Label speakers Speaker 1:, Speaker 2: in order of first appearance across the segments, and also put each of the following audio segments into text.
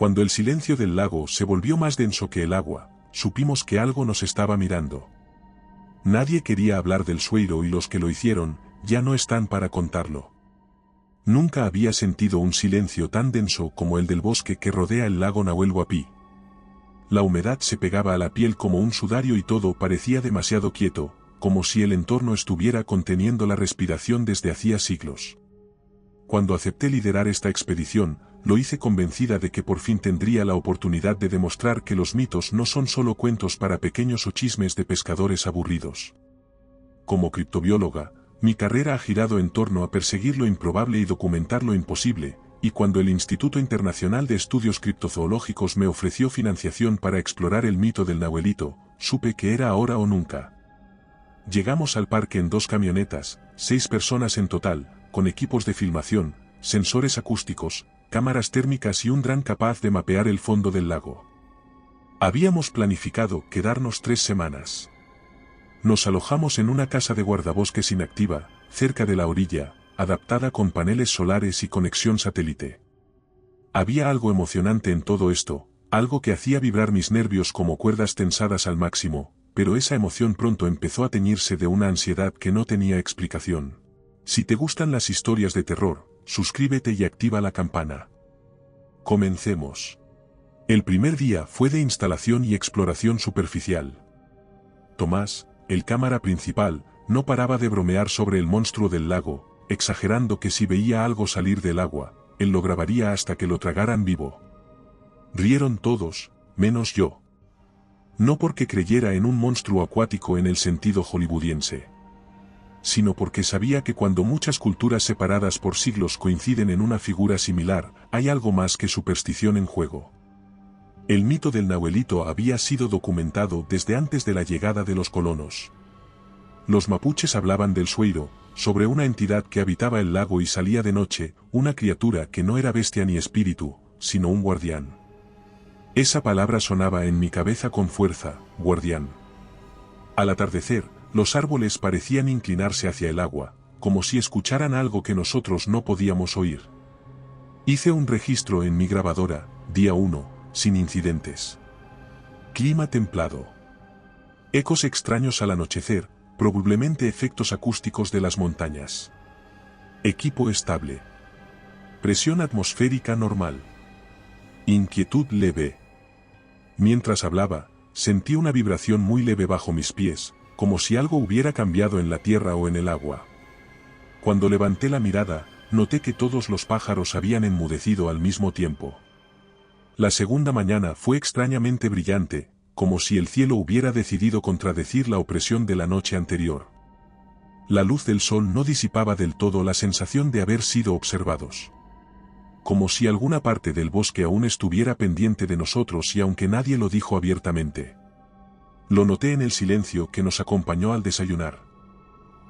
Speaker 1: Cuando el silencio del lago se volvió más denso que el agua, supimos que algo nos estaba mirando. Nadie quería hablar del sueiro y los que lo hicieron, ya no están para contarlo. Nunca había sentido un silencio tan denso como el del bosque que rodea el lago Nahuel Huapi. La humedad se pegaba a la piel como un sudario y todo parecía demasiado quieto, como si el entorno estuviera conteniendo la respiración desde hacía siglos. Cuando acepté liderar esta expedición, lo hice convencida de que por fin tendría la oportunidad de demostrar que los mitos no son solo cuentos para pequeños o chismes de pescadores aburridos. Como criptobióloga, mi carrera ha girado en torno a perseguir lo improbable y documentar lo imposible, y cuando el Instituto Internacional de Estudios Criptozoológicos me ofreció financiación para explorar el mito del Nahuelito, supe que era ahora o nunca. Llegamos al parque en 2 camionetas, 6 personas en total, con equipos de filmación, sensores acústicos, cámaras térmicas y un dron capaz de mapear el fondo del lago. Habíamos planificado quedarnos 3 semanas. Nos alojamos en una casa de guardabosques inactiva, cerca de la orilla, adaptada con paneles solares y conexión satélite. Había algo emocionante en todo esto, algo que hacía vibrar mis nervios como cuerdas tensadas al máximo, pero esa emoción pronto empezó a teñirse de una ansiedad que no tenía explicación. Si te gustan las historias de terror, suscríbete y activa la campana. Comencemos. El primer día fue de instalación y exploración superficial. Tomás, el cámara principal, no paraba de bromear sobre el monstruo del lago, exagerando que si veía algo salir del agua, él lo grabaría hasta que lo tragaran vivo. Rieron todos, menos yo. No porque creyera en un monstruo acuático en el sentido hollywoodiense, sino porque sabía que cuando muchas culturas separadas por siglos coinciden en una figura similar, hay algo más que superstición en juego. El mito del Nahuelito había sido documentado desde antes de la llegada de los colonos. Los mapuches hablaban del sueiro, sobre una entidad que habitaba el lago y salía de noche, una criatura que no era bestia ni espíritu, sino un guardián. Esa palabra sonaba en mi cabeza con fuerza, guardián. Al atardecer, los árboles parecían inclinarse hacia el agua, como si escucharan algo que nosotros no podíamos oír. Hice un registro en mi grabadora, día 1, sin incidentes. Clima templado. Ecos extraños al anochecer, probablemente efectos acústicos de las montañas. Equipo estable. Presión atmosférica normal. Inquietud leve. Mientras hablaba, sentí una vibración muy leve bajo mis pies, como si algo hubiera cambiado en la tierra o en el agua. Cuando levanté la mirada, noté que todos los pájaros habían enmudecido al mismo tiempo. La segunda mañana fue extrañamente brillante, como si el cielo hubiera decidido contradecir la opresión de la noche anterior. La luz del sol no disipaba del todo la sensación de haber sido observados. Como si alguna parte del bosque aún estuviera pendiente de nosotros y aunque nadie lo dijo abiertamente. Lo noté en el silencio que nos acompañó al desayunar.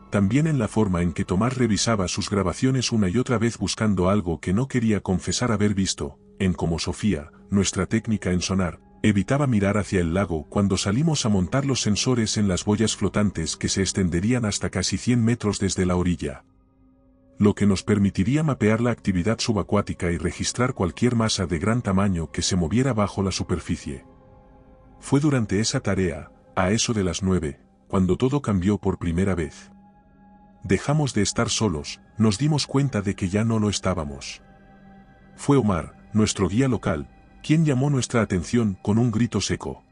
Speaker 1: También en la forma en que Tomás revisaba sus grabaciones una y otra vez buscando algo que no quería confesar haber visto, en cómo Sofía, nuestra técnica en sonar, evitaba mirar hacia el lago cuando salimos a montar los sensores en las boyas flotantes que se extenderían hasta casi 100 metros desde la orilla. Lo que nos permitiría mapear la actividad subacuática y registrar cualquier masa de gran tamaño que se moviera bajo la superficie. Fue durante esa tarea, a eso de las 9, cuando todo cambió por primera vez. Dejamos de estar solos, nos dimos cuenta de que ya no lo estábamos. Fue Omar, nuestro guía local, quien llamó nuestra atención con un grito seco.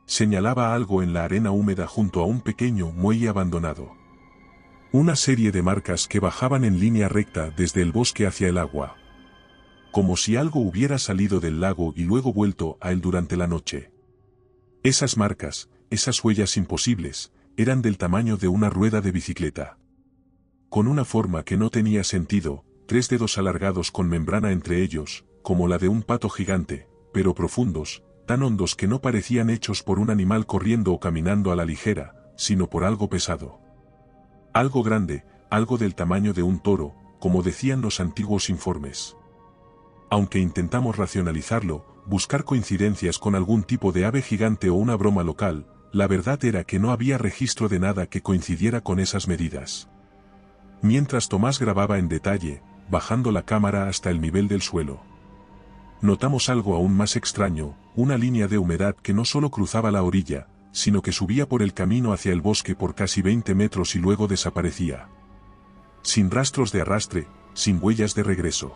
Speaker 1: Señalaba algo en la arena húmeda junto a un pequeño muelle abandonado. Una serie de marcas que bajaban en línea recta desde el bosque hacia el agua. Como si algo hubiera salido del lago y luego vuelto a él durante la noche. Esas marcas, esas huellas imposibles, eran del tamaño de una rueda de bicicleta. Con una forma que no tenía sentido, 3 dedos alargados con membrana entre ellos, como la de un pato gigante, pero profundos, tan hondos que no parecían hechos por un animal corriendo o caminando a la ligera, sino por algo pesado. Algo grande, algo del tamaño de un toro, como decían los antiguos informes. Aunque intentamos racionalizarlo, buscar coincidencias con algún tipo de ave gigante o una broma local, la verdad era que no había registro de nada que coincidiera con esas medidas. Mientras Tomás grababa en detalle, bajando la cámara hasta el nivel del suelo. Notamos algo aún más extraño, una línea de humedad que no solo cruzaba la orilla, sino que subía por el camino hacia el bosque por casi 20 metros y luego desaparecía. Sin rastros de arrastre, sin huellas de regreso.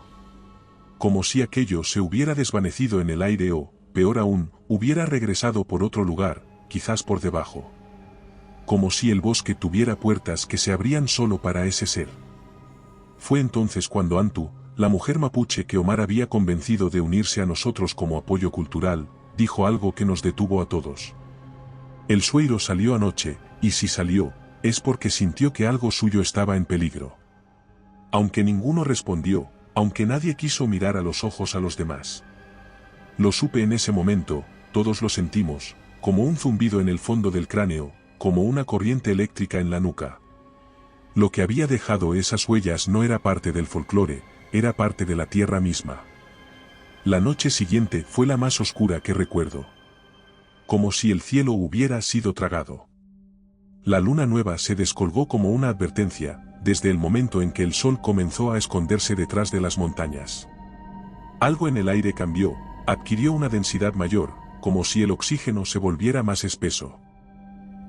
Speaker 1: Como si aquello se hubiera desvanecido en el aire o, peor aún, hubiera regresado por otro lugar, quizás por debajo. Como si el bosque tuviera puertas que se abrían solo para ese ser. Fue entonces cuando Antu, la mujer mapuche que Omar había convencido de unirse a nosotros como apoyo cultural, dijo algo que nos detuvo a todos. El sueiro salió anoche, y si salió, es porque sintió que algo suyo estaba en peligro. Aunque ninguno respondió, aunque nadie quiso mirar a los ojos a los demás. Lo supe en ese momento, todos lo sentimos, como un zumbido en el fondo del cráneo, como una corriente eléctrica en la nuca. Lo que había dejado esas huellas no era parte del folclore, era parte de la tierra misma. La noche siguiente fue la más oscura que recuerdo. Como si el cielo hubiera sido tragado. La luna nueva se descolgó como una advertencia, desde el momento en que el sol comenzó a esconderse detrás de las montañas. Algo en el aire cambió, adquirió una densidad mayor, como si el oxígeno se volviera más espeso.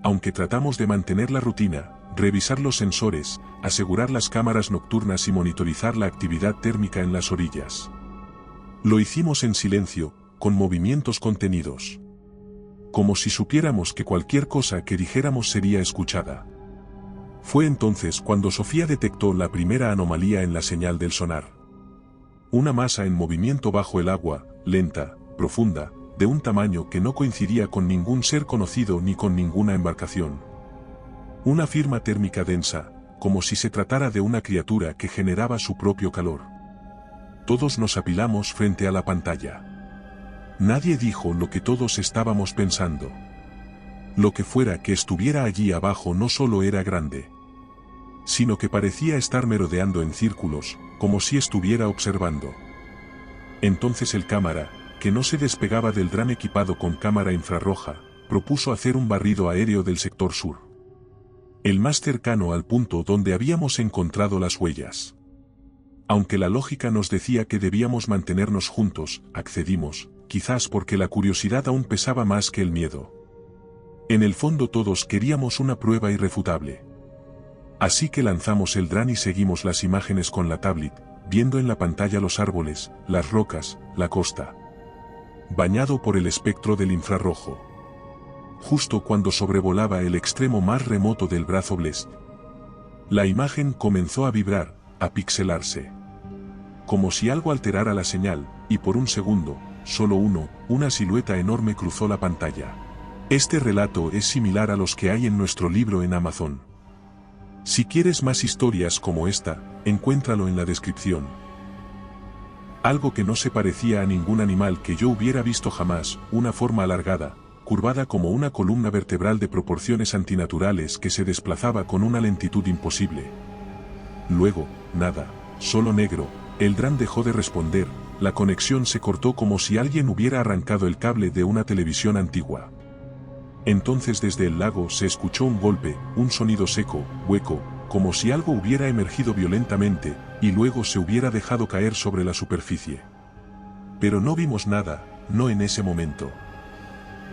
Speaker 1: Aunque tratamos de mantener la rutina, revisar los sensores, asegurar las cámaras nocturnas y monitorizar la actividad térmica en las orillas. Lo hicimos en silencio, con movimientos contenidos. Como si supiéramos que cualquier cosa que dijéramos sería escuchada. Fue entonces cuando Sofía detectó la primera anomalía en la señal del sonar. Una masa en movimiento bajo el agua, lenta, profunda, de un tamaño que no coincidía con ningún ser conocido ni con ninguna embarcación. Una firma térmica densa, como si se tratara de una criatura que generaba su propio calor. Todos nos apilamos frente a la pantalla. Nadie dijo lo que todos estábamos pensando. Lo que fuera que estuviera allí abajo no solo era grande, sino que parecía estar merodeando en círculos, como si estuviera observando. Entonces el cámara, que no se despegaba del dron equipado con cámara infrarroja, propuso hacer un barrido aéreo del sector sur. El más cercano al punto donde habíamos encontrado las huellas. Aunque la lógica nos decía que debíamos mantenernos juntos, accedimos, quizás porque la curiosidad aún pesaba más que el miedo. En el fondo todos queríamos una prueba irrefutable. Así que lanzamos el dron y seguimos las imágenes con la tablet, viendo en la pantalla los árboles, las rocas, la costa. Bañado por el espectro del infrarrojo. Justo cuando sobrevolaba el extremo más remoto del brazo Blest. La imagen comenzó a vibrar, a pixelarse. Como si algo alterara la señal, y por un segundo, solo uno, una silueta enorme cruzó la pantalla. Este relato es similar a los que hay en nuestro libro en Amazon. Si quieres más historias como esta, encuéntralo en la descripción. Algo que no se parecía a ningún animal que yo hubiera visto jamás, una forma alargada, curvada como una columna vertebral de proporciones antinaturales que se desplazaba con una lentitud imposible. Luego, nada, solo negro, el dron dejó de responder, la conexión se cortó como si alguien hubiera arrancado el cable de una televisión antigua. Entonces desde el lago se escuchó un golpe, un sonido seco, hueco, como si algo hubiera emergido violentamente, y luego se hubiera dejado caer sobre la superficie. Pero no vimos nada, no en ese momento.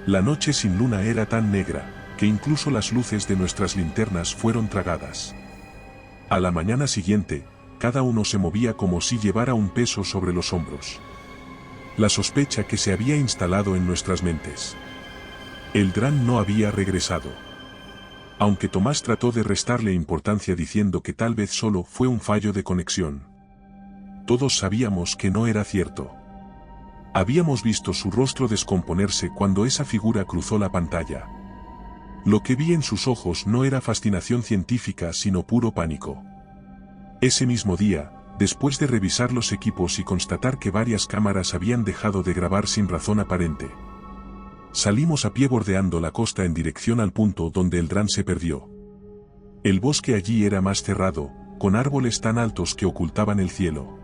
Speaker 1: La noche sin luna era tan negra, que incluso las luces de nuestras linternas fueron tragadas. A la mañana siguiente, cada uno se movía como si llevara un peso sobre los hombros. La sospecha que se había instalado en nuestras mentes. El dron no había regresado. Aunque Tomás trató de restarle importancia diciendo que tal vez solo fue un fallo de conexión. Todos sabíamos que no era cierto. Habíamos visto su rostro descomponerse cuando esa figura cruzó la pantalla. Lo que vi en sus ojos no era fascinación científica sino puro pánico. Ese mismo día, después de revisar los equipos y constatar que varias cámaras habían dejado de grabar sin razón aparente, salimos a pie bordeando la costa en dirección al punto donde el dron se perdió. El bosque allí era más cerrado, con árboles tan altos que ocultaban el cielo.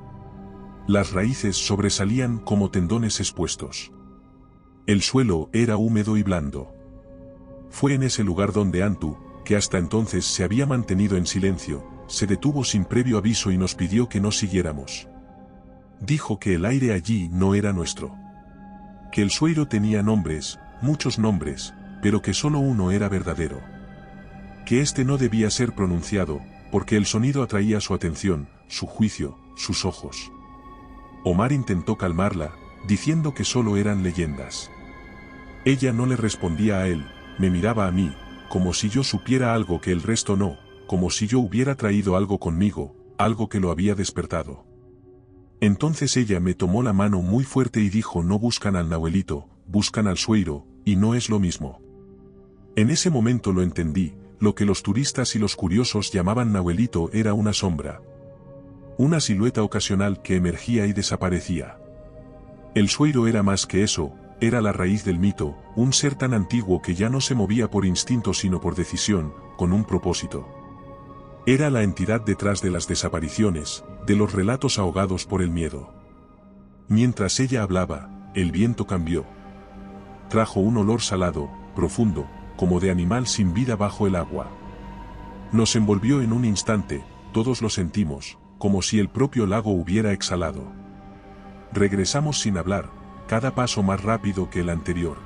Speaker 1: Las raíces sobresalían como tendones expuestos. El suelo era húmedo y blando. Fue en ese lugar donde Antu, que hasta entonces se había mantenido en silencio, se detuvo sin previo aviso y nos pidió que no siguiéramos. Dijo que el aire allí no era nuestro. Que el sueiro tenía nombres, muchos nombres, pero que solo uno era verdadero. Que este no debía ser pronunciado, porque el sonido atraía su atención, su juicio, sus ojos. Omar intentó calmarla, diciendo que solo eran leyendas. Ella no le respondía a él, me miraba a mí, como si yo supiera algo que el resto no, como si yo hubiera traído algo conmigo, algo que lo había despertado. Entonces ella me tomó la mano muy fuerte y dijo: no buscan al Nahuelito, buscan al sueiro, y no es lo mismo. En ese momento lo entendí, lo que los turistas y los curiosos llamaban Nahuelito era una sombra. Una silueta ocasional que emergía y desaparecía. El sueiro era más que eso, era la raíz del mito, un ser tan antiguo que ya no se movía por instinto sino por decisión, con un propósito. Era la entidad detrás de las desapariciones, de los relatos ahogados por el miedo. Mientras ella hablaba, el viento cambió. Trajo un olor salado, profundo, como de animal sin vida bajo el agua. Nos envolvió en un instante, todos lo sentimos, como si el propio lago hubiera exhalado. Regresamos sin hablar, cada paso más rápido que el anterior.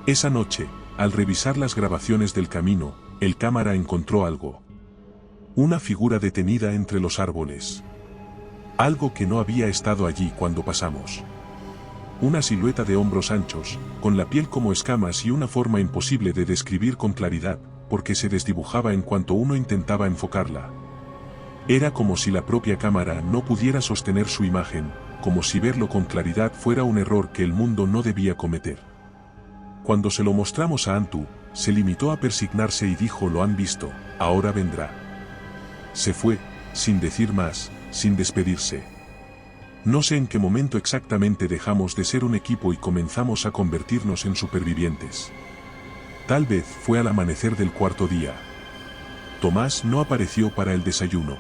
Speaker 1: Esa noche, al revisar las grabaciones del camino, el cámara encontró algo. Una figura detenida entre los árboles. Algo que no había estado allí cuando pasamos. Una silueta de hombros anchos, con la piel como escamas y una forma imposible de describir con claridad, porque se desdibujaba en cuanto uno intentaba enfocarla. Era como si la propia cámara no pudiera sostener su imagen, como si verlo con claridad fuera un error que el mundo no debía cometer. Cuando se lo mostramos a Antu, se limitó a persignarse y dijo: lo han visto, ahora vendrá. Se fue, sin decir más, sin despedirse. No sé en qué momento exactamente dejamos de ser un equipo y comenzamos a convertirnos en supervivientes. Tal vez fue al amanecer del cuarto día. Tomás no apareció para el desayuno.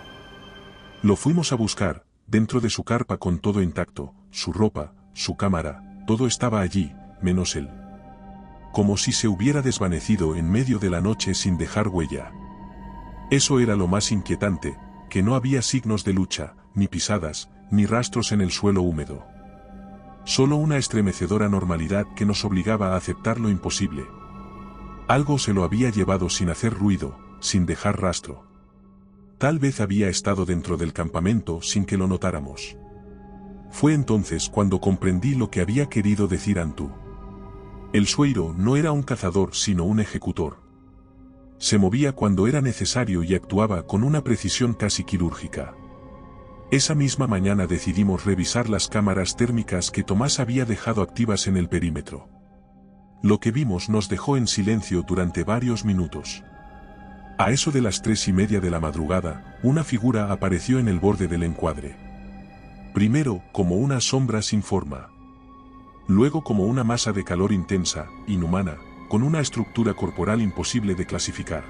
Speaker 1: Lo fuimos a buscar, dentro de su carpa con todo intacto, su ropa, su cámara, todo estaba allí, menos él. Como si se hubiera desvanecido en medio de la noche sin dejar huella. Eso era lo más inquietante, que no había signos de lucha, ni pisadas, ni rastros en el suelo húmedo. Solo una estremecedora normalidad que nos obligaba a aceptar lo imposible. Algo se lo había llevado sin hacer ruido, sin dejar rastro. Tal vez había estado dentro del campamento sin que lo notáramos. Fue entonces cuando comprendí lo que había querido decir Antu. El sueiro no era un cazador sino un ejecutor. Se movía cuando era necesario y actuaba con una precisión casi quirúrgica. Esa misma mañana decidimos revisar las cámaras térmicas que Tomás había dejado activas en el perímetro. Lo que vimos nos dejó en silencio durante varios minutos. A eso de las 3:30 de la madrugada, una figura apareció en el borde del encuadre. Primero, como una sombra sin forma. Luego como una masa de calor intensa, inhumana, con una estructura corporal imposible de clasificar.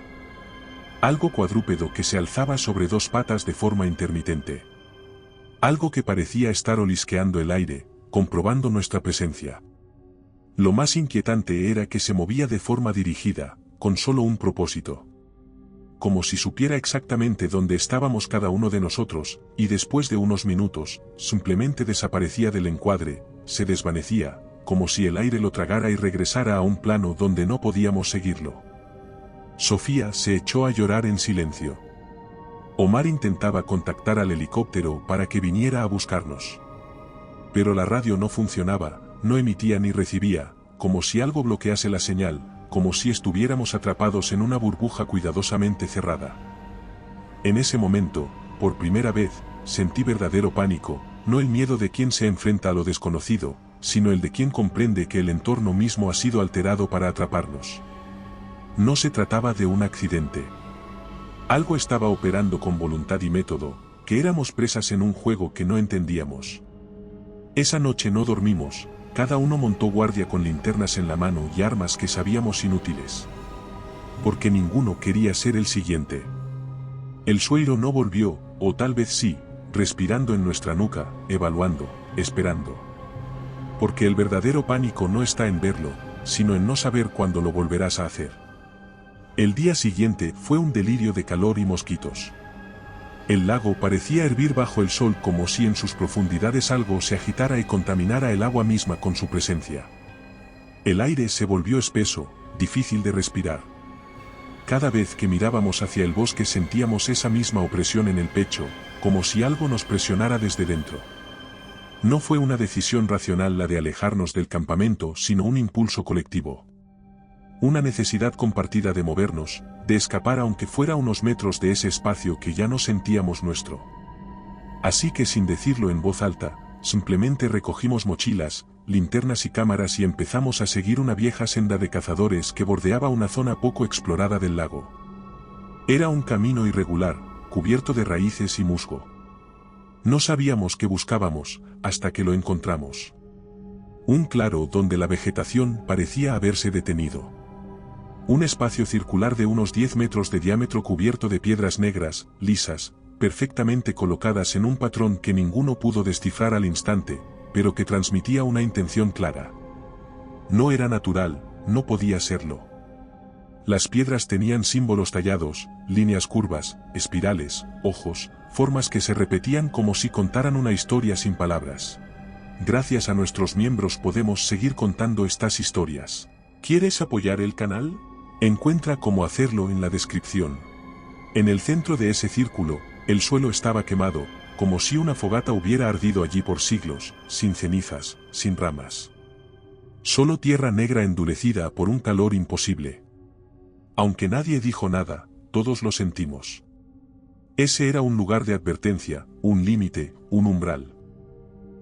Speaker 1: Algo cuadrúpedo que se alzaba sobre dos patas de forma intermitente. Algo que parecía estar olisqueando el aire, comprobando nuestra presencia. Lo más inquietante era que se movía de forma dirigida, con solo un propósito. Como si supiera exactamente dónde estábamos cada uno de nosotros, y después de unos minutos, simplemente desaparecía del encuadre, se desvanecía, como si el aire lo tragara y regresara a un plano donde no podíamos seguirlo. Sofía se echó a llorar en silencio. Omar intentaba contactar al helicóptero para que viniera a buscarnos. Pero la radio no funcionaba, no emitía ni recibía, como si algo bloquease la señal, como si estuviéramos atrapados en una burbuja cuidadosamente cerrada. En ese momento, por primera vez, sentí verdadero pánico, no el miedo de quien se enfrenta a lo desconocido, sino el de quien comprende que el entorno mismo ha sido alterado para atraparnos. No se trataba de un accidente. Algo estaba operando con voluntad y método, que éramos presas en un juego que no entendíamos. Esa noche no dormimos, cada uno montó guardia con linternas en la mano y armas que sabíamos inútiles. Porque ninguno quería ser el siguiente. El sueiro no volvió, o tal vez sí, respirando en nuestra nuca, evaluando, esperando. Porque el verdadero pánico no está en verlo, sino en no saber cuándo lo volverás a hacer. El día siguiente fue un delirio de calor y mosquitos. El lago parecía hervir bajo el sol como si en sus profundidades algo se agitara y contaminara el agua misma con su presencia. El aire se volvió espeso, difícil de respirar. Cada vez que mirábamos hacia el bosque sentíamos esa misma opresión en el pecho, como si algo nos presionara desde dentro. No fue una decisión racional la de alejarnos del campamento, sino un impulso colectivo. Una necesidad compartida de movernos, de escapar aunque fuera unos metros de ese espacio que ya no sentíamos nuestro. Así que sin decirlo en voz alta, simplemente recogimos mochilas, linternas y cámaras y empezamos a seguir una vieja senda de cazadores que bordeaba una zona poco explorada del lago. Era un camino irregular, cubierto de raíces y musgo. No sabíamos qué buscábamos, hasta que lo encontramos. Un claro donde la vegetación parecía haberse detenido. Un espacio circular de unos 10 metros de diámetro cubierto de piedras negras, lisas, perfectamente colocadas en un patrón que ninguno pudo descifrar al instante, pero que transmitía una intención clara. No era natural, no podía serlo. Las piedras tenían símbolos tallados, líneas curvas, espirales, ojos, formas que se repetían como si contaran una historia sin palabras. Gracias a nuestros miembros podemos seguir contando estas historias. ¿Quieres apoyar el canal? Encuentra cómo hacerlo en la descripción. En el centro de ese círculo, el suelo estaba quemado, como si una fogata hubiera ardido allí por siglos, sin cenizas, sin ramas. Solo tierra negra endurecida por un calor imposible. Aunque nadie dijo nada, todos lo sentimos. Ese era un lugar de advertencia, un límite, un umbral.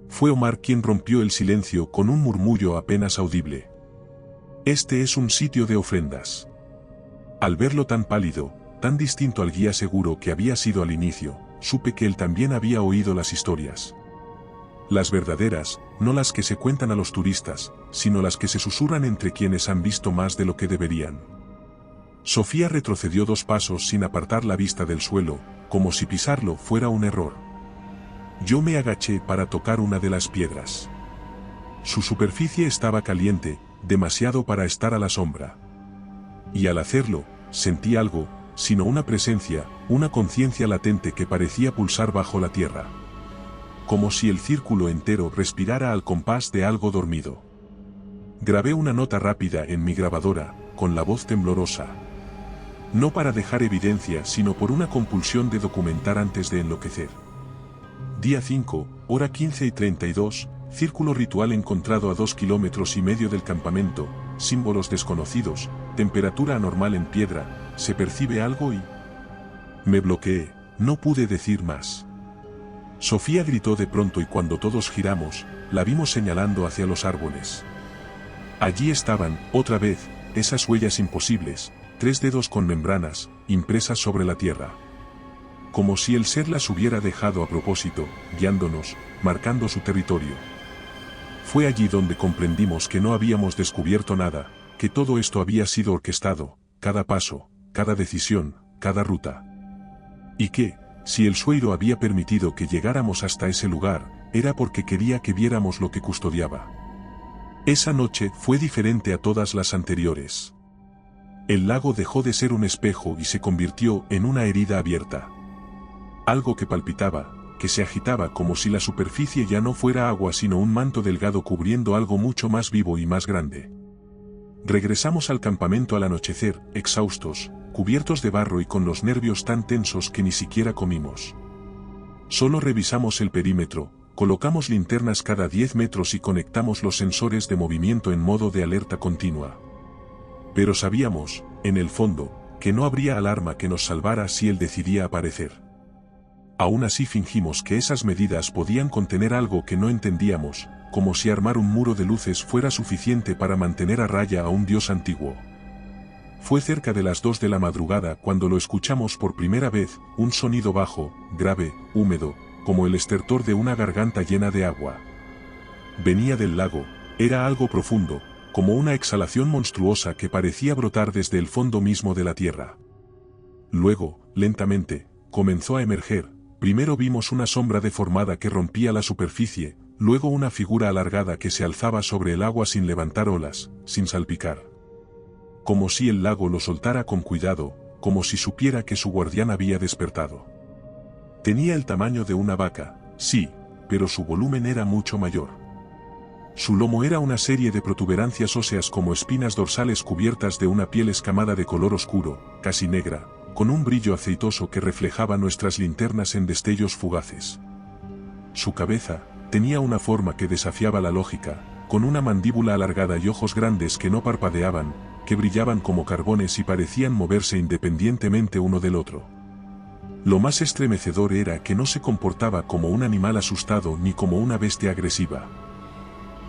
Speaker 1: Fue Omar quien rompió el silencio con un murmullo apenas audible. Este es un sitio de ofrendas. Al verlo tan pálido, tan distinto al guía seguro que había sido al inicio, supe que él también había oído las historias. Las verdaderas, no las que se cuentan a los turistas, sino las que se susurran entre quienes han visto más de lo que deberían. Sofía retrocedió 2 pasos sin apartar la vista del suelo, como si pisarlo fuera un error. Yo me agaché para tocar una de las piedras. Su superficie estaba caliente, demasiado para estar a la sombra. Y al hacerlo, sentí algo, sino una presencia, una conciencia latente que parecía pulsar bajo la tierra. Como si el círculo entero respirara al compás de algo dormido. Grabé una nota rápida en mi grabadora, con la voz temblorosa. No para dejar evidencia, sino por una compulsión de documentar antes de enloquecer. Día 5, hora 15:32, círculo ritual encontrado a 2,5 kilómetros del campamento, símbolos desconocidos, temperatura anormal en piedra, se percibe algo y... Me bloqueé, no pude decir más. Sofía gritó de pronto y cuando todos giramos, la vimos señalando hacia los árboles. Allí estaban, otra vez, esas huellas imposibles, 3 dedos con membranas, impresas sobre la tierra. Como si el ser las hubiera dejado a propósito, guiándonos, marcando su territorio. Fue allí donde comprendimos que no habíamos descubierto nada, que todo esto había sido orquestado, cada paso, cada decisión, cada ruta. Y que, si el sueiro había permitido que llegáramos hasta ese lugar, era porque quería que viéramos lo que custodiaba. Esa noche fue diferente a todas las anteriores. El lago dejó de ser un espejo y se convirtió en una herida abierta. Algo que palpitaba, que se agitaba como si la superficie ya no fuera agua sino un manto delgado cubriendo algo mucho más vivo y más grande. Regresamos al campamento al anochecer, exhaustos, cubiertos de barro y con los nervios tan tensos que ni siquiera comimos. Solo revisamos el perímetro, colocamos linternas cada 10 metros y conectamos los sensores de movimiento en modo de alerta continua. Pero sabíamos, en el fondo, que no habría alarma que nos salvara si él decidía aparecer. Aún así fingimos que esas medidas podían contener algo que no entendíamos, como si armar un muro de luces fuera suficiente para mantener a raya a un dios antiguo. Fue cerca de las 2 de la madrugada cuando lo escuchamos por primera vez, un sonido bajo, grave, húmedo, como el estertor de una garganta llena de agua. Venía del lago, era algo profundo, como una exhalación monstruosa que parecía brotar desde el fondo mismo de la tierra. Luego, lentamente, comenzó a emerger. Primero vimos una sombra deformada que rompía la superficie, luego una figura alargada que se alzaba sobre el agua sin levantar olas, sin salpicar. Como si el lago lo soltara con cuidado, como si supiera que su guardián había despertado. Tenía el tamaño de una vaca, sí, pero su volumen era mucho mayor. Su lomo era una serie de protuberancias óseas como espinas dorsales cubiertas de una piel escamada de color oscuro, casi negra, con un brillo aceitoso que reflejaba nuestras linternas en destellos fugaces. Su cabeza tenía una forma que desafiaba la lógica, con una mandíbula alargada y ojos grandes que no parpadeaban, que brillaban como carbones y parecían moverse independientemente uno del otro. Lo más estremecedor era que no se comportaba como un animal asustado ni como una bestia agresiva.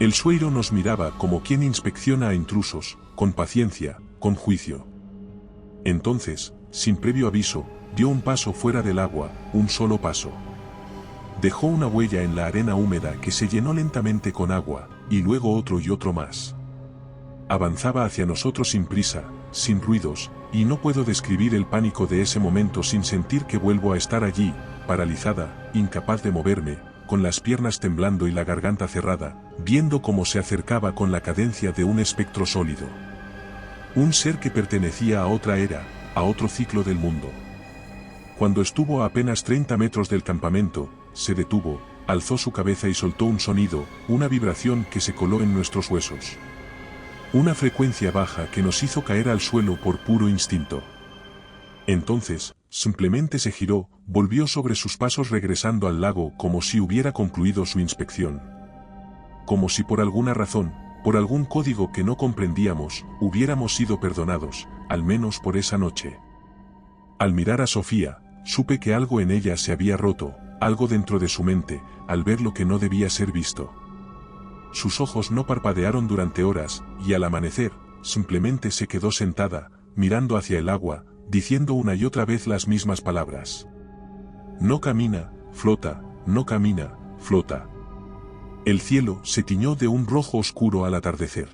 Speaker 1: El sueiro nos miraba como quien inspecciona a intrusos, con paciencia, con juicio. Entonces, sin previo aviso, dio un paso fuera del agua, un solo paso. Dejó una huella en la arena húmeda que se llenó lentamente con agua, y luego otro y otro más. Avanzaba hacia nosotros sin prisa, sin ruidos, y no puedo describir el pánico de ese momento sin sentir que vuelvo a estar allí, paralizada, incapaz de moverme, con las piernas temblando y la garganta cerrada, viendo cómo se acercaba con la cadencia de un espectro sólido. Un ser que pertenecía a otra era, a otro ciclo del mundo. Cuando estuvo a apenas 30 metros del campamento, se detuvo, alzó su cabeza y soltó un sonido, una vibración que se coló en nuestros huesos. Una frecuencia baja que nos hizo caer al suelo por puro instinto. Entonces, simplemente se giró, volvió sobre sus pasos regresando al lago como si hubiera concluido su inspección. Como si por alguna razón, por algún código que no comprendíamos, hubiéramos sido perdonados, al menos por esa noche. Al mirar a Sofía, supe que algo en ella se había roto, algo dentro de su mente, al ver lo que no debía ser visto. Sus ojos no parpadearon durante horas, y al amanecer, simplemente se quedó sentada, mirando hacia el agua, diciendo una y otra vez las mismas palabras. No camina, flota, no camina, flota. El cielo se tiñó de un rojo oscuro al atardecer.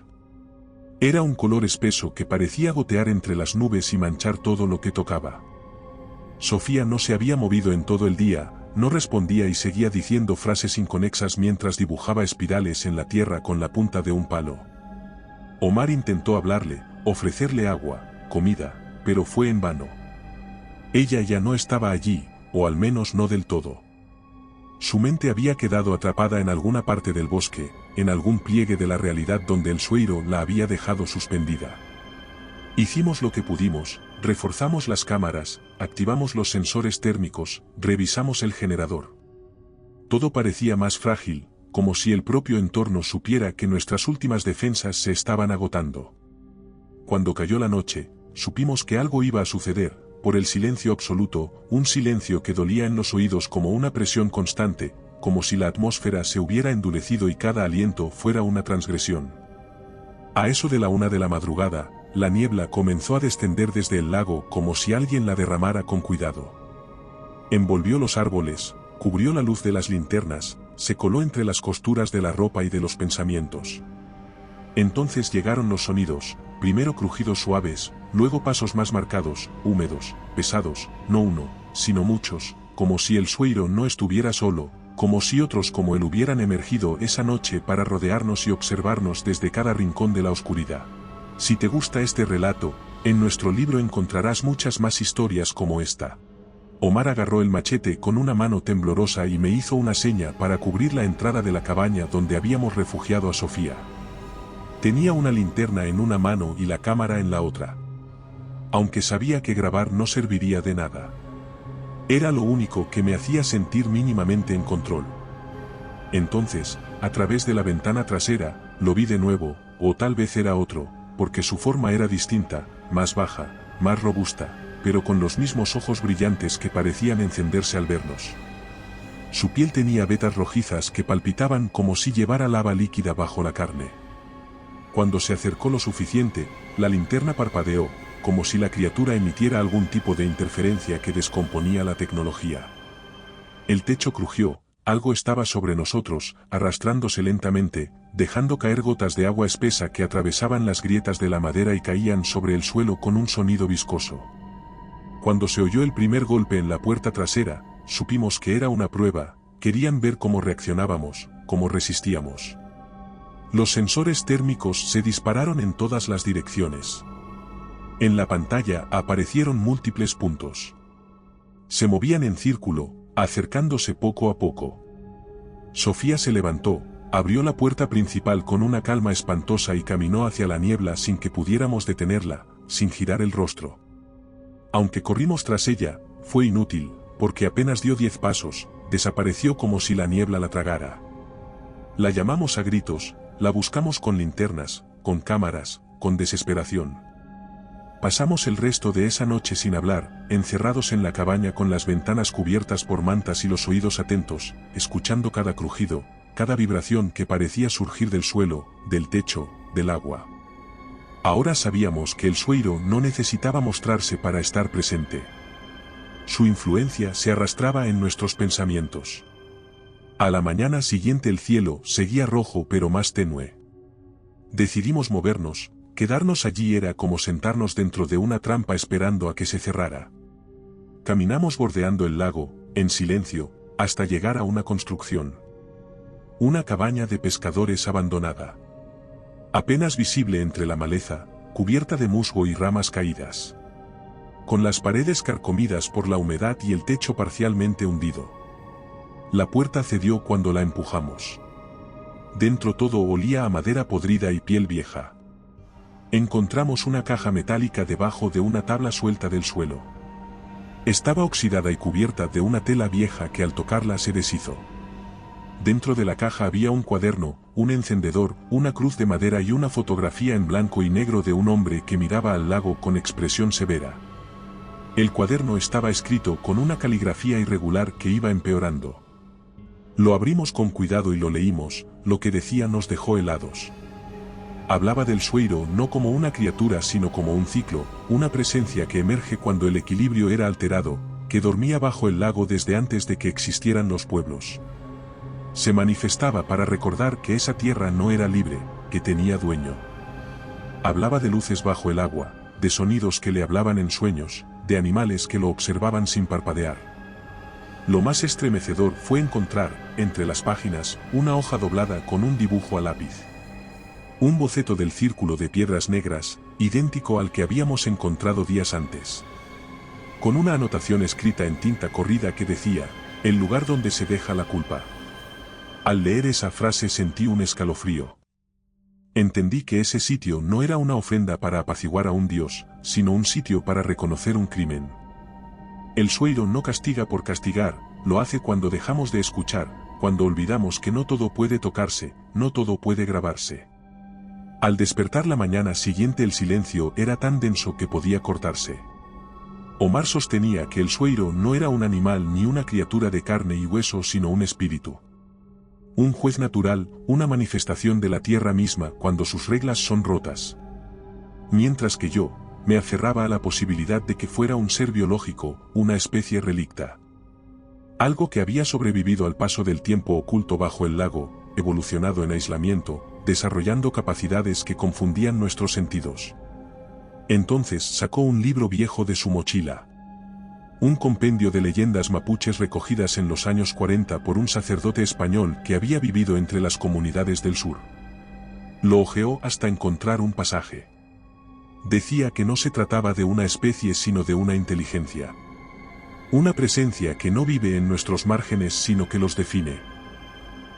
Speaker 1: Era un color espeso que parecía gotear entre las nubes y manchar todo lo que tocaba. Sofía no se había movido en todo el día, no respondía y seguía diciendo frases inconexas mientras dibujaba espirales en la tierra con la punta de un palo. Omar intentó hablarle, ofrecerle agua, comida, pero fue en vano. Ella ya no estaba allí, o al menos no del todo. Su mente había quedado atrapada en alguna parte del bosque, en algún pliegue de la realidad donde el sueiro la había dejado suspendida. Hicimos lo que pudimos, reforzamos las cámaras, activamos los sensores térmicos, revisamos el generador. Todo parecía más frágil, como si el propio entorno supiera que nuestras últimas defensas se estaban agotando. Cuando cayó la noche, supimos que algo iba a suceder, por el silencio absoluto, un silencio que dolía en los oídos como una presión constante, como si la atmósfera se hubiera endurecido y cada aliento fuera una transgresión. A eso de la 1 de la madrugada, la niebla comenzó a descender desde el lago como si alguien la derramara con cuidado. Envolvió los árboles, cubrió la luz de las linternas, se coló entre las costuras de la ropa y de los pensamientos. Entonces llegaron los sonidos, primero crujidos suaves, luego pasos más marcados, húmedos, pesados, no uno, sino muchos, como si el sueiro no estuviera solo, como si otros como él hubieran emergido esa noche para rodearnos y observarnos desde cada rincón de la oscuridad. Si te gusta este relato, en nuestro libro encontrarás muchas más historias como esta. Omar agarró el machete con una mano temblorosa y me hizo una seña para cubrir la entrada de la cabaña donde habíamos refugiado a Sofía. Tenía una linterna en una mano y la cámara en la otra. Aunque sabía que grabar no serviría de nada. Era lo único que me hacía sentir mínimamente en control. Entonces, a través de la ventana trasera, lo vi de nuevo, o tal vez era otro, porque su forma era distinta, más baja, más robusta, pero con los mismos ojos brillantes que parecían encenderse al vernos. Su piel tenía vetas rojizas que palpitaban como si llevara lava líquida bajo la carne. Cuando se acercó lo suficiente, la linterna parpadeó, como si la criatura emitiera algún tipo de interferencia que descomponía la tecnología. El techo crujió, algo estaba sobre nosotros, arrastrándose lentamente, dejando caer gotas de agua espesa que atravesaban las grietas de la madera y caían sobre el suelo con un sonido viscoso. Cuando se oyó el primer golpe en la puerta trasera, supimos que era una prueba, querían ver cómo reaccionábamos, cómo resistíamos. Los sensores térmicos se dispararon en todas las direcciones. En la pantalla aparecieron múltiples puntos. Se movían en círculo, acercándose poco a poco. Sofía se levantó, abrió la puerta principal con una calma espantosa y caminó hacia la niebla sin que pudiéramos detenerla, sin girar el rostro. Aunque corrimos tras ella, fue inútil, porque apenas dio 10 pasos, desapareció como si la niebla la tragara. La llamamos a gritos, la buscamos con linternas, con cámaras, con desesperación. Pasamos el resto de esa noche sin hablar, encerrados en la cabaña con las ventanas cubiertas por mantas y los oídos atentos, escuchando cada crujido, cada vibración que parecía surgir del suelo, del techo, del agua. Ahora sabíamos que el sueiro no necesitaba mostrarse para estar presente. Su influencia se arrastraba en nuestros pensamientos. A la mañana siguiente el cielo seguía rojo pero más tenue. Decidimos movernos, quedarnos allí era como sentarnos dentro de una trampa esperando a que se cerrara. Caminamos bordeando el lago, en silencio, hasta llegar a una construcción. Una cabaña de pescadores abandonada. Apenas visible entre la maleza, cubierta de musgo y ramas caídas. Con las paredes carcomidas por la humedad y el techo parcialmente hundido. La puerta cedió cuando la empujamos. Dentro todo olía a madera podrida y piel vieja. Encontramos una caja metálica debajo de una tabla suelta del suelo. Estaba oxidada y cubierta de una tela vieja que al tocarla se deshizo. Dentro de la caja había un cuaderno, un encendedor, una cruz de madera y una fotografía en blanco y negro de un hombre que miraba al lago con expresión severa. El cuaderno estaba escrito con una caligrafía irregular que iba empeorando. Lo abrimos con cuidado y lo leímos, lo que decía nos dejó helados. Hablaba del sueiro no como una criatura sino como un ciclo, una presencia que emerge cuando el equilibrio era alterado, que dormía bajo el lago desde antes de que existieran los pueblos. Se manifestaba para recordar que esa tierra no era libre, que tenía dueño. Hablaba de luces bajo el agua, de sonidos que le hablaban en sueños, de animales que lo observaban sin parpadear. Lo más estremecedor fue encontrar, entre las páginas, una hoja doblada con un dibujo a lápiz. Un boceto del círculo de piedras negras, idéntico al que habíamos encontrado días antes. Con una anotación escrita en tinta corrida que decía, el lugar donde se deja la culpa. Al leer esa frase sentí un escalofrío. Entendí que ese sitio no era una ofrenda para apaciguar a un dios, sino un sitio para reconocer un crimen. El sueiro no castiga por castigar, lo hace cuando dejamos de escuchar, cuando olvidamos que no todo puede tocarse, no todo puede grabarse. Al despertar la mañana siguiente el silencio era tan denso que podía cortarse. Omar sostenía que el sueiro no era un animal ni una criatura de carne y hueso sino un espíritu. Un juez natural, una manifestación de la tierra misma cuando sus reglas son rotas. Mientras que yo, me aferraba a la posibilidad de que fuera un ser biológico, una especie relicta. Algo que había sobrevivido al paso del tiempo oculto bajo el lago, evolucionado en aislamiento, desarrollando capacidades que confundían nuestros sentidos. Entonces sacó un libro viejo de su mochila. Un compendio de leyendas mapuches recogidas en los años 40 por un sacerdote español que había vivido entre las comunidades del sur. Lo hojeó hasta encontrar un pasaje. Decía que no se trataba de una especie sino de una inteligencia. Una presencia que no vive en nuestros márgenes sino que los define.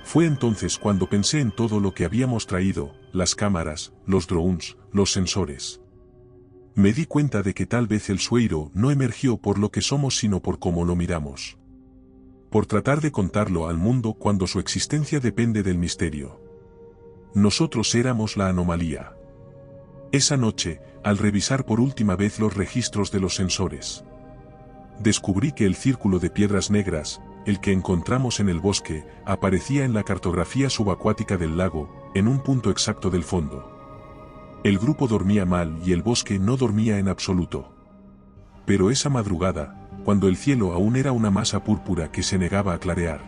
Speaker 1: Fue entonces cuando pensé en todo lo que habíamos traído, las cámaras, los drones, los sensores. Me di cuenta de que tal vez el sueiro no emergió por lo que somos sino por cómo lo miramos. Por tratar de contarlo al mundo cuando su existencia depende del misterio. Nosotros éramos la anomalía. Esa noche, al revisar por última vez los registros de los sensores, descubrí que el círculo de piedras negras, el que encontramos en el bosque, aparecía en la cartografía subacuática del lago, en un punto exacto del fondo. El grupo dormía mal y el bosque no dormía en absoluto. Pero esa madrugada, cuando el cielo aún era una masa púrpura que se negaba a clarear,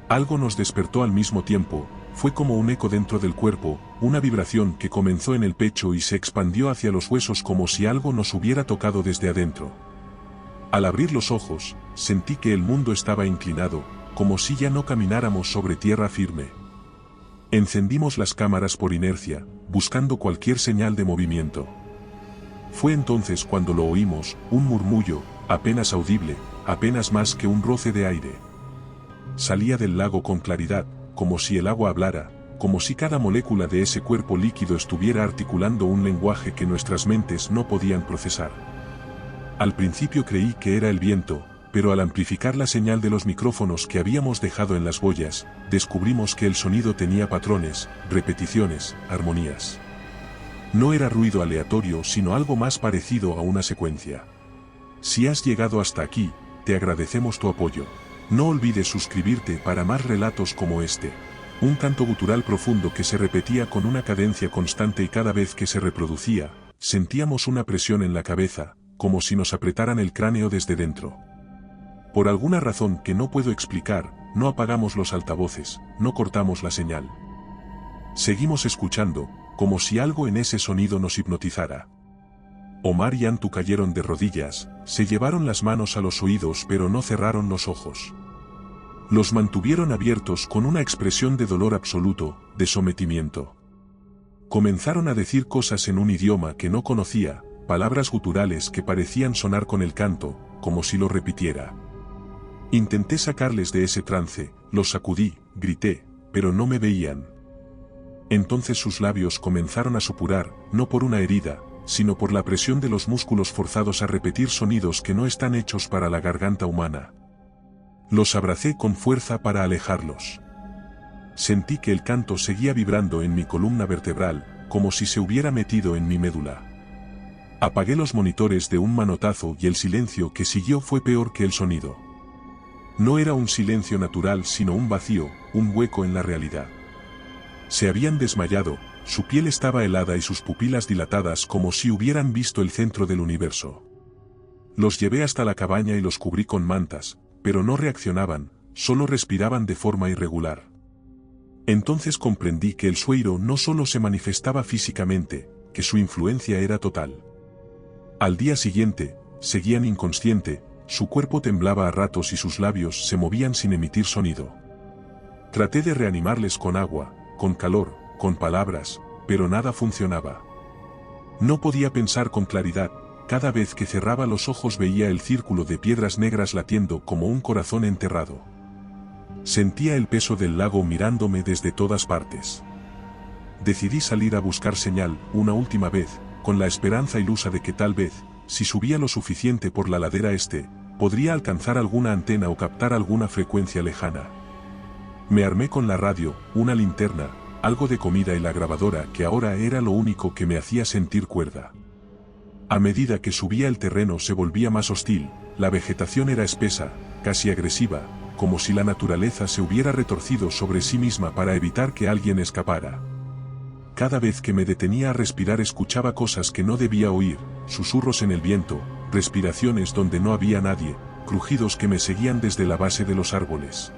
Speaker 1: algo nos despertó al mismo tiempo, fue como un eco dentro del cuerpo, una vibración que comenzó en el pecho y se expandió hacia los huesos como si algo nos hubiera tocado desde adentro. Al abrir los ojos, sentí que el mundo estaba inclinado, como si ya no camináramos sobre tierra firme. Encendimos las cámaras por inercia, buscando cualquier señal de movimiento. Fue entonces cuando lo oímos, un murmullo, apenas audible, apenas más que un roce de aire. Salía del lago con claridad, como si el agua hablara, como si cada molécula de ese cuerpo líquido estuviera articulando un lenguaje que nuestras mentes no podían procesar. Al principio creí que era el viento, pero al amplificar la señal de los micrófonos que habíamos dejado en las boyas, descubrimos que el sonido tenía patrones, repeticiones, armonías. No era ruido aleatorio sino algo más parecido a una secuencia. Si has llegado hasta aquí, te agradecemos tu apoyo. No olvides suscribirte para más relatos como este. Un canto gutural profundo que se repetía con una cadencia constante y cada vez que se reproducía, sentíamos una presión en la cabeza, como si nos apretaran el cráneo desde dentro. Por alguna razón que no puedo explicar, no apagamos los altavoces, no cortamos la señal. Seguimos escuchando, como si algo en ese sonido nos hipnotizara. Omar y Antu cayeron de rodillas, se llevaron las manos a los oídos pero no cerraron los ojos. Los mantuvieron abiertos con una expresión de dolor absoluto, de sometimiento. Comenzaron a decir cosas en un idioma que no conocía, palabras guturales que parecían sonar con el canto, como si lo repitiera. Intenté sacarles de ese trance, los sacudí, grité, pero no me veían. Entonces sus labios comenzaron a supurar, no por una herida, sino por la presión de los músculos forzados a repetir sonidos que no están hechos para la garganta humana. Los abracé con fuerza para alejarlos. Sentí que el canto seguía vibrando en mi columna vertebral, como si se hubiera metido en mi médula. Apagué los monitores de un manotazo y el silencio que siguió fue peor que el sonido. No era un silencio natural sino un vacío, un hueco en la realidad. Se habían desmayado, su piel estaba helada y sus pupilas dilatadas como si hubieran visto el centro del universo. Los llevé hasta la cabaña y los cubrí con mantas, pero no reaccionaban, solo respiraban de forma irregular. Entonces comprendí que el sueiro no solo se manifestaba físicamente, que su influencia era total. Al día siguiente, seguían inconsciente, su cuerpo temblaba a ratos y sus labios se movían sin emitir sonido. Traté de reanimarles con agua, con calor, con palabras, pero nada funcionaba. No podía pensar con claridad. Cada vez que cerraba los ojos veía el círculo de piedras negras latiendo como un corazón enterrado. Sentía el peso del lago mirándome desde todas partes. Decidí salir a buscar señal, una última vez, con la esperanza ilusa de que tal vez, si subía lo suficiente por la ladera podría alcanzar alguna antena o captar alguna frecuencia lejana. Me armé con la radio, una linterna, algo de comida y la grabadora que ahora era lo único que me hacía sentir cuerda. A medida que subía el terreno se volvía más hostil, la vegetación era espesa, casi agresiva, como si la naturaleza se hubiera retorcido sobre sí misma para evitar que alguien escapara. Cada vez que me detenía a respirar escuchaba cosas que no debía oír, susurros en el viento, respiraciones donde no había nadie, crujidos que me seguían desde la base de los árboles.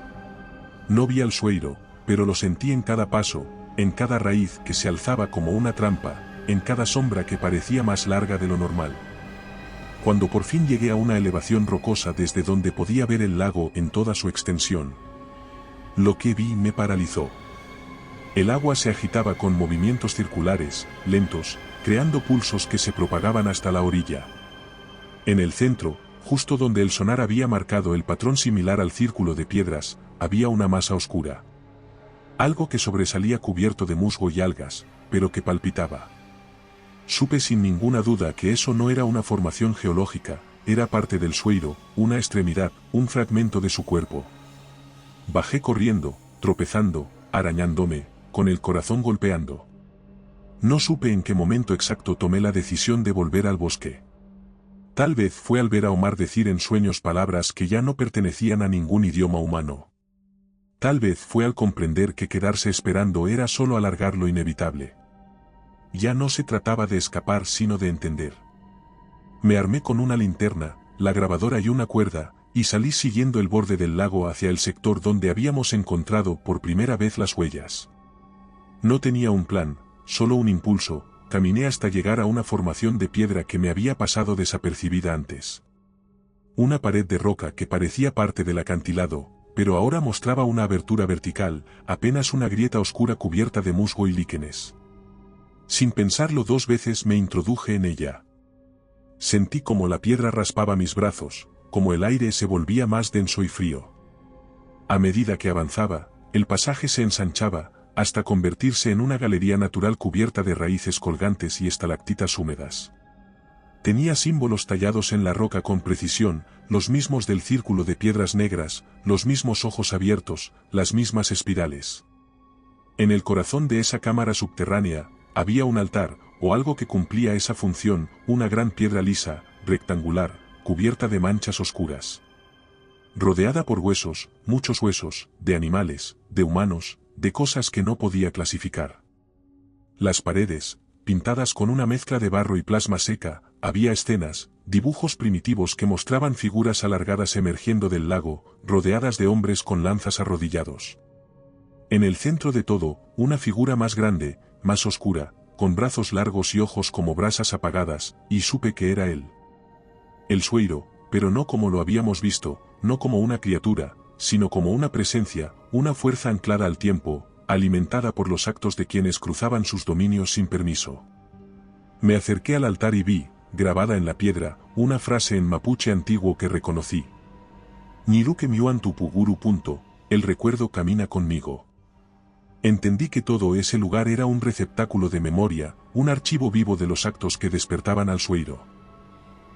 Speaker 1: No vi al sueiro, pero lo sentí en cada paso, en cada raíz que se alzaba como una trampa, en cada sombra que parecía más larga de lo normal. Cuando por fin llegué a una elevación rocosa desde donde podía ver el lago en toda su extensión, lo que vi me paralizó. El agua se agitaba con movimientos circulares, lentos, creando pulsos que se propagaban hasta la orilla. En el centro, justo donde el sonar había marcado el patrón similar al círculo de piedras, había una masa oscura. Algo que sobresalía cubierto de musgo y algas, pero que palpitaba. Supe sin ninguna duda que eso no era una formación geológica, era parte del sueiro, una extremidad, un fragmento de su cuerpo. Bajé corriendo, tropezando, arañándome, con el corazón golpeando. No supe en qué momento exacto tomé la decisión de volver al bosque. Tal vez fue al ver a Omar decir en sueños palabras que ya no pertenecían a ningún idioma humano. Tal vez fue al comprender que quedarse esperando era solo alargar lo inevitable. Ya no se trataba de escapar sino de entender. Me armé con una linterna, la grabadora y una cuerda, y salí siguiendo el borde del lago hacia el sector donde habíamos encontrado por primera vez las huellas. No tenía un plan, solo un impulso, caminé hasta llegar a una formación de piedra que me había pasado desapercibida antes. Una pared de roca que parecía parte del acantilado, pero ahora mostraba una abertura vertical, apenas una grieta oscura cubierta de musgo y líquenes. Sin pensarlo 2 veces me introduje en ella. Sentí como la piedra raspaba mis brazos, como el aire se volvía más denso y frío. A medida que avanzaba, el pasaje se ensanchaba, hasta convertirse en una galería natural cubierta de raíces colgantes y estalactitas húmedas. Tenía símbolos tallados en la roca con precisión, los mismos del círculo de piedras negras, los mismos ojos abiertos, las mismas espirales. En el corazón de esa cámara subterránea, había un altar, o algo que cumplía esa función, una gran piedra lisa, rectangular, cubierta de manchas oscuras. Rodeada por huesos, muchos huesos, de animales, de humanos, de cosas que no podía clasificar. Las paredes, pintadas con una mezcla de barro y plasma seca, había escenas, dibujos primitivos que mostraban figuras alargadas emergiendo del lago, rodeadas de hombres con lanzas arrodillados. En el centro de todo, una figura más grande, más oscura, con brazos largos y ojos como brasas apagadas, y supe que era él. El Sueiro, pero no como lo habíamos visto, no como una criatura, sino como una presencia, una fuerza anclada al tiempo, alimentada por los actos de quienes cruzaban sus dominios sin permiso. Me acerqué al altar y vi, grabada en la piedra, una frase en mapuche antiguo que reconocí. Niruke miuan tupuguru. El recuerdo camina conmigo. Entendí que todo ese lugar era un receptáculo de memoria, un archivo vivo de los actos que despertaban al Sueiro.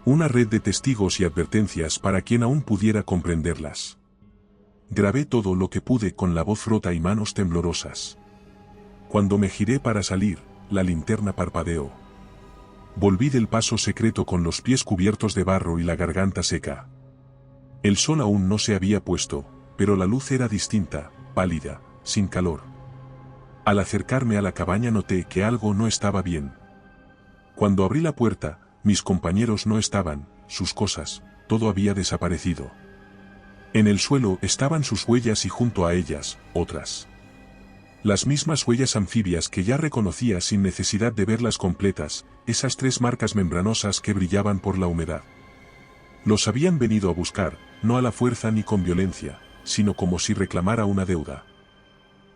Speaker 1: Una red de testigos y advertencias para quien aún pudiera comprenderlas. Grabé todo lo que pude con la voz rota y manos temblorosas. Cuando me giré para salir, la linterna parpadeó. Volví del paso secreto con los pies cubiertos de barro y la garganta seca. El sol aún no se había puesto, pero la luz era distinta, pálida, sin calor. Al acercarme a la cabaña noté que algo no estaba bien. Cuando abrí la puerta, mis compañeros no estaban, sus cosas, todo había desaparecido. En el suelo estaban sus huellas y junto a ellas, otras. Las mismas huellas anfibias que ya reconocía sin necesidad de verlas completas, esas 3 marcas membranosas que brillaban por la humedad. Los habían venido a buscar, no a la fuerza ni con violencia, sino como si reclamara una deuda.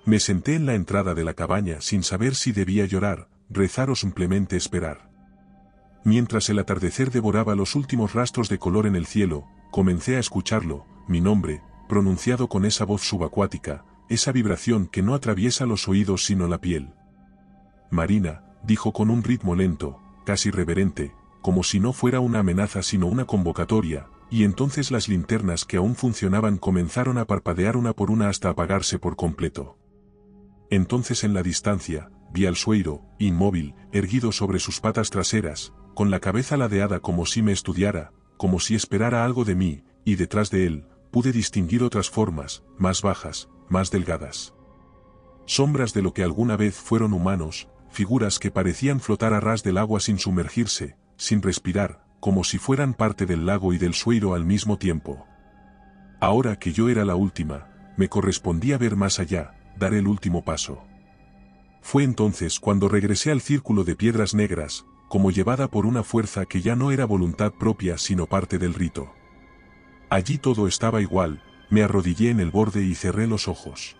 Speaker 1: Me senté en la entrada de la cabaña sin saber si debía llorar, rezar o simplemente esperar. Mientras el atardecer devoraba los últimos rastros de color en el cielo, comencé a escucharlo, mi nombre, pronunciado con esa voz subacuática, esa vibración que no atraviesa los oídos sino la piel. Marina, dijo con un ritmo lento, casi reverente, como si no fuera una amenaza sino una convocatoria, y entonces las linternas que aún funcionaban comenzaron a parpadear una por una hasta apagarse por completo. Entonces en la distancia, vi al Sueiro, inmóvil, erguido sobre sus patas traseras, con la cabeza ladeada como si me estudiara, como si esperara algo de mí, y detrás de él, pude distinguir otras formas, más bajas, más delgadas. Sombras de lo que alguna vez fueron humanos, figuras que parecían flotar a ras del agua sin sumergirse, sin respirar, como si fueran parte del lago y del Sueiro al mismo tiempo. Ahora que yo era la última, me correspondía ver más allá, dar el último paso. Fue entonces cuando regresé al círculo de piedras negras, como llevada por una fuerza que ya no era voluntad propia sino parte del rito. Allí todo estaba igual, me arrodillé en el borde y cerré los ojos.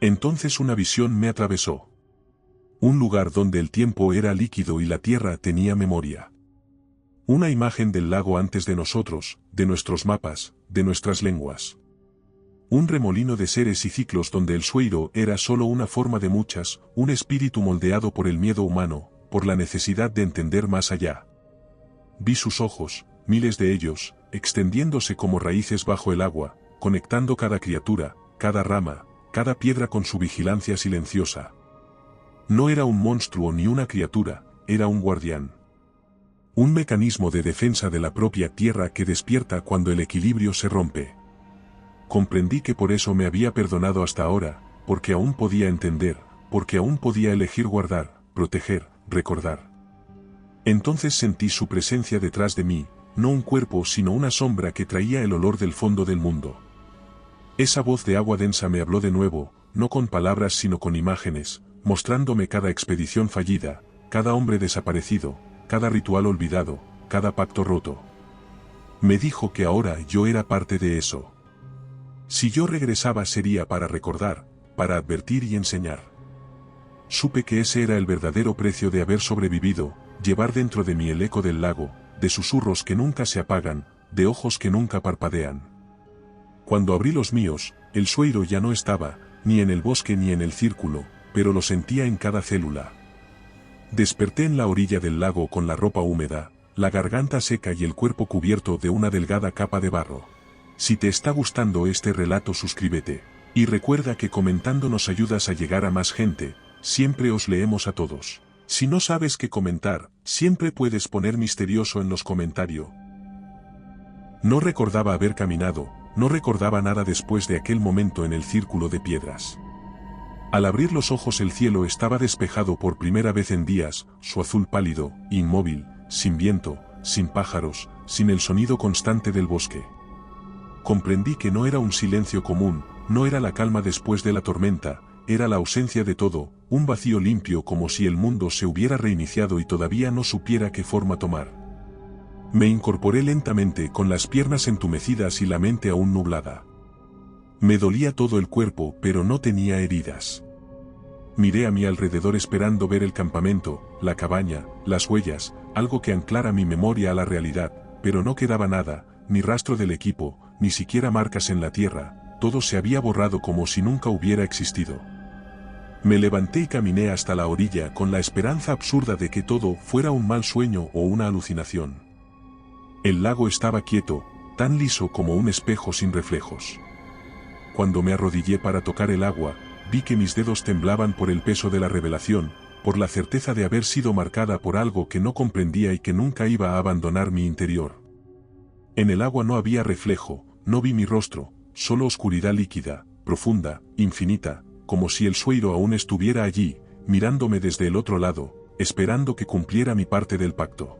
Speaker 1: Entonces una visión me atravesó. Un lugar donde el tiempo era líquido y la tierra tenía memoria. Una imagen del lago antes de nosotros, de nuestros mapas, de nuestras lenguas. Un remolino de seres y ciclos donde el Sueiro era solo una forma de muchas, un espíritu moldeado por el miedo humano, por la necesidad de entender más allá. Vi sus ojos, miles de ellos, extendiéndose como raíces bajo el agua, conectando cada criatura, cada rama, cada piedra con su vigilancia silenciosa. No era un monstruo ni una criatura, era un guardián. Un mecanismo de defensa de la propia tierra que despierta cuando el equilibrio se rompe. Comprendí que por eso me había perdonado hasta ahora, porque aún podía entender, porque aún podía elegir guardar, proteger, recordar. Entonces sentí su presencia detrás de mí, no un cuerpo sino una sombra que traía el olor del fondo del mundo. Esa voz de agua densa me habló de nuevo, no con palabras sino con imágenes, mostrándome cada expedición fallida, cada hombre desaparecido, cada ritual olvidado, cada pacto roto. Me dijo que ahora yo era parte de eso. Si yo regresaba sería para recordar, para advertir y enseñar. Supe que ese era el verdadero precio de haber sobrevivido, llevar dentro de mí el eco del lago, de susurros que nunca se apagan, de ojos que nunca parpadean. Cuando abrí los míos, el sueiro ya no estaba, ni en el bosque ni en el círculo, pero lo sentía en cada célula. Desperté en la orilla del lago con la ropa húmeda, la garganta seca y el cuerpo cubierto de una delgada capa de barro. Si te está gustando este relato, suscríbete. Y recuerda que comentando nos ayudas a llegar a más gente, siempre os leemos a todos. Si no sabes qué comentar, siempre puedes poner misterioso en los comentarios. No recordaba haber caminado, no recordaba nada después de aquel momento en el círculo de piedras. Al abrir los ojos el cielo estaba despejado por primera vez en días, su azul pálido, inmóvil, sin viento, sin pájaros, sin el sonido constante del bosque. Comprendí que no era un silencio común, no era la calma después de la tormenta, era la ausencia de todo, un vacío limpio como si el mundo se hubiera reiniciado y todavía no supiera qué forma tomar. Me incorporé lentamente con las piernas entumecidas y la mente aún nublada. Me dolía todo el cuerpo pero no tenía heridas. Miré a mi alrededor esperando ver el campamento, la cabaña, las huellas, algo que anclara mi memoria a la realidad, pero no quedaba nada, ni rastro del equipo, ni siquiera marcas en la tierra, todo se había borrado como si nunca hubiera existido. Me levanté y caminé hasta la orilla con la esperanza absurda de que todo fuera un mal sueño o una alucinación. El lago estaba quieto, tan liso como un espejo sin reflejos. Cuando me arrodillé para tocar el agua, vi que mis dedos temblaban por el peso de la revelación, por la certeza de haber sido marcada por algo que no comprendía y que nunca iba a abandonar mi interior. En el agua no había reflejo, no vi mi rostro, solo oscuridad líquida, profunda, infinita, como si el sueiro aún estuviera allí, mirándome desde el otro lado, esperando que cumpliera mi parte del pacto.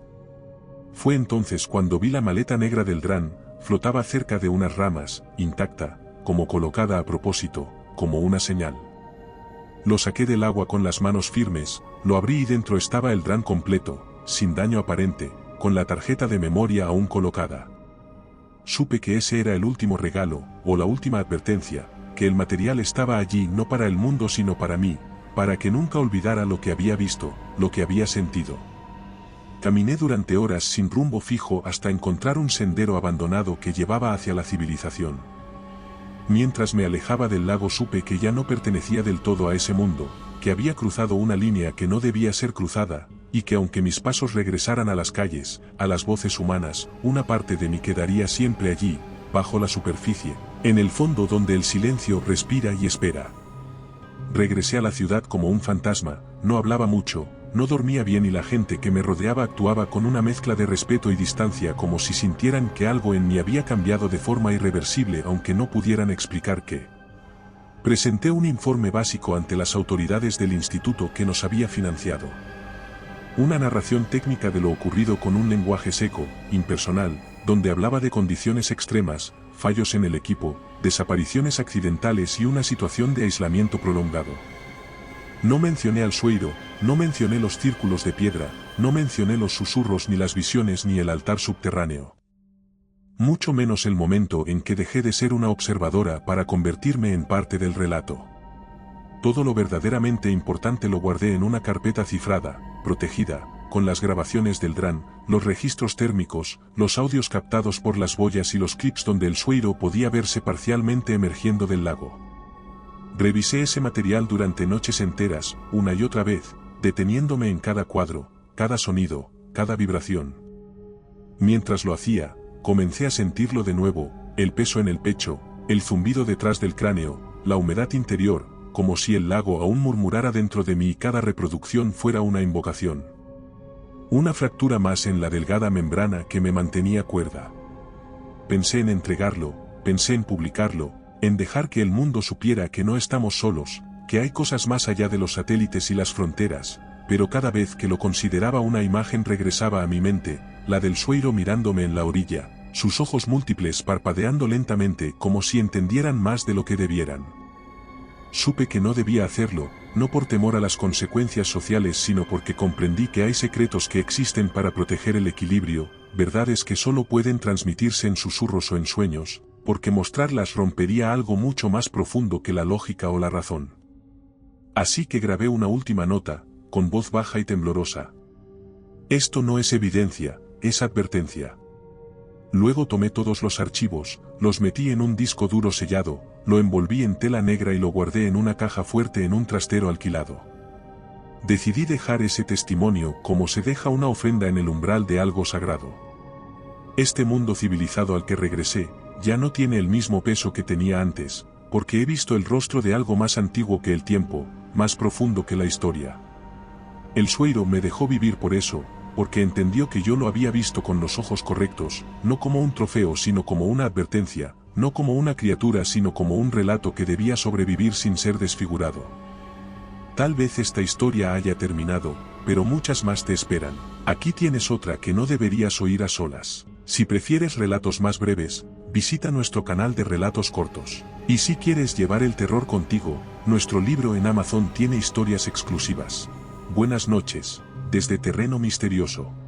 Speaker 1: Fue entonces cuando vi la maleta negra del Dran, flotaba cerca de unas ramas, intacta, como colocada a propósito, como una señal. Lo saqué del agua con las manos firmes, lo abrí y dentro estaba el Dran completo, sin daño aparente, con la tarjeta de memoria aún colocada. Supe que ese era el último regalo, o la última advertencia, que el material estaba allí no para el mundo sino para mí, para que nunca olvidara lo que había visto, lo que había sentido. Caminé durante horas sin rumbo fijo hasta encontrar un sendero abandonado que llevaba hacia la civilización. Mientras me alejaba del lago supe que ya no pertenecía del todo a ese mundo, que había cruzado una línea que no debía ser cruzada, y que aunque mis pasos regresaran a las calles, a las voces humanas, una parte de mí quedaría siempre allí, bajo la superficie, en el fondo donde el silencio respira y espera. Regresé a la ciudad como un fantasma, no hablaba mucho, no dormía bien y la gente que me rodeaba actuaba con una mezcla de respeto y distancia como si sintieran que algo en mí había cambiado de forma irreversible aunque no pudieran explicar qué. Presenté un informe básico ante las autoridades del instituto que nos había financiado. Una narración técnica de lo ocurrido con un lenguaje seco, impersonal, donde hablaba de condiciones extremas, fallos en el equipo, desapariciones accidentales y una situación de aislamiento prolongado. No mencioné al sueiro, no mencioné los círculos de piedra, no mencioné los susurros ni las visiones ni el altar subterráneo. Mucho menos el momento en que dejé de ser una observadora para convertirme en parte del relato. Todo lo verdaderamente importante lo guardé en una carpeta cifrada, protegida, con las grabaciones del Dran, los registros térmicos, los audios captados por las boyas y los clips donde el sueiro podía verse parcialmente emergiendo del lago. Revisé ese material durante noches enteras, una y otra vez, deteniéndome en cada cuadro, cada sonido, cada vibración. Mientras lo hacía, comencé a sentirlo de nuevo, el peso en el pecho, el zumbido detrás del cráneo, la humedad interior, como si el lago aún murmurara dentro de mí y cada reproducción fuera una invocación. Una fractura más en la delgada membrana que me mantenía cuerda. Pensé en entregarlo, pensé en publicarlo, en dejar que el mundo supiera que no estamos solos, que hay cosas más allá de los satélites y las fronteras, pero cada vez que lo consideraba una imagen regresaba a mi mente, la del sueiro mirándome en la orilla, sus ojos múltiples parpadeando lentamente como si entendieran más de lo que debieran. Supe que no debía hacerlo, no por temor a las consecuencias sociales sino porque comprendí que hay secretos que existen para proteger el equilibrio, verdades que solo pueden transmitirse en susurros o en sueños, porque mostrarlas rompería algo mucho más profundo que la lógica o la razón. Así que grabé una última nota, con voz baja y temblorosa. Esto no es evidencia, es advertencia. Luego tomé todos los archivos, los metí en un disco duro sellado, lo envolví en tela negra y lo guardé en una caja fuerte en un trastero alquilado. Decidí dejar ese testimonio como se deja una ofrenda en el umbral de algo sagrado. Este mundo civilizado al que regresé, ya no tiene el mismo peso que tenía antes, porque he visto el rostro de algo más antiguo que el tiempo, más profundo que la historia. El sueiro me dejó vivir por eso, porque entendió que yo lo había visto con los ojos correctos, no como un trofeo sino como una advertencia, no como una criatura sino como un relato que debía sobrevivir sin ser desfigurado. Tal vez esta historia haya terminado, pero muchas más te esperan. Aquí tienes otra que no deberías oír a solas. Si prefieres relatos más breves, visita nuestro canal de relatos cortos. Y si quieres llevar el terror contigo, nuestro libro en Amazon tiene historias exclusivas. Buenas noches, desde Terreno Misterioso.